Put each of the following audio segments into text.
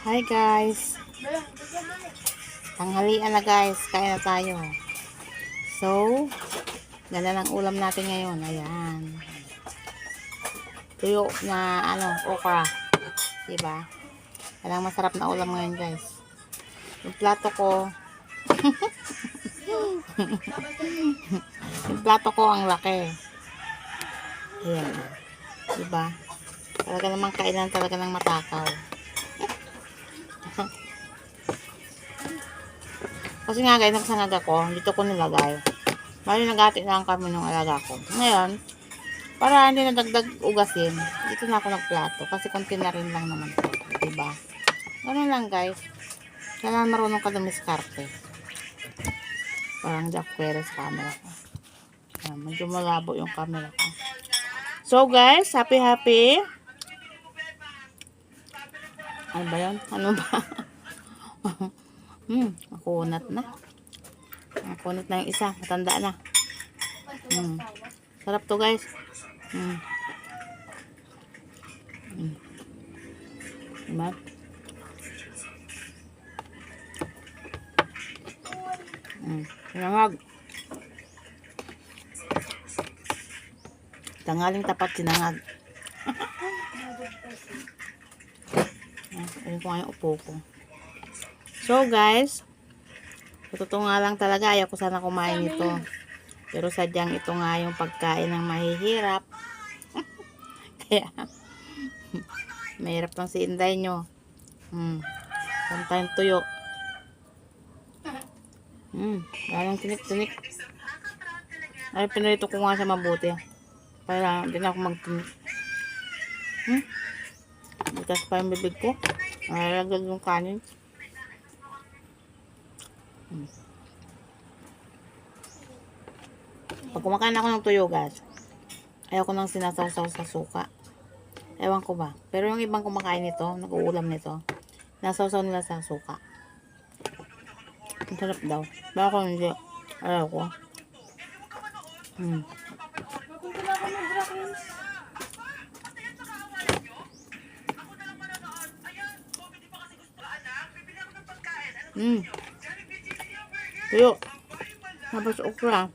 Hi guys, tanghalian na guys, kain na tayo. So, ganda ng ulam natin ngayon. Ayan, tuyo na okra, diba? Alang masarap na ulam ngayon guys. Yung plato ko yung plato ko ang laki. Ayan, diba? Talaga namang kainan talaga ng matakaw. Kasi nga guys, nagsangaga ko, dito ko nilagay. Bali nagati lang kami ng alaga ko. Ngayon, para hindi na dagdag ugasin, dito na ako nagplato. Kasi konti na rin lang naman po. Diba? Ganun lang guys. Kailangan marunong ka dumiskarte. Parang Jack Perez camera ko. Ayan, medyo malabo yung camera ko. So guys, happy. Ano ba yun? Ano ba? Makunat na. Makunat na yung isa. Matanda na. Sarap to guys. Diba? Sinangag. Tanghaling tapat sinangag. Ayun ko nga yung upo ko. So guys, totoo nga lang talaga, ayaw ko sana kumain ito. Pero sadyang ito nga yung pagkain ng mahihirap. Kaya, mahirap lang si Inday nyo. Pantayang tuyo. Parang tinik-tinik. Ay, pinarito ko nga siya mabuti. Para hindi na ako magtinik. Bukas pa yung bibig ko. Nalaglag yung kanin. Pag kumakain ako ng tuyo guys, ayaw ko nang sinasawsaw sa suka. Ewan ko ba. Pero yung ibang kumakain nito, nag-uulam nito, nasawsaw nila sa suka. Ang sarap daw. Baka ko hindi. Ayaw ko. Tuyo. Tapos okra.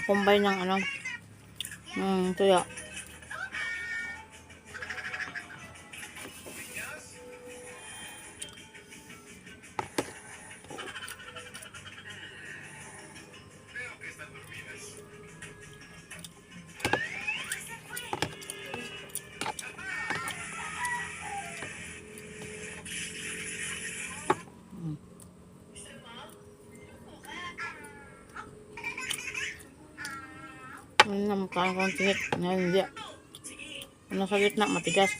Combine ng tuyo. Parang kong tinik. Ngayon hindi. Ano sa gitna, matigas.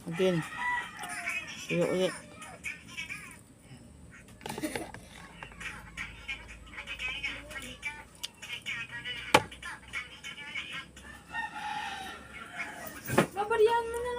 Again. Ulit. Babarihan mo na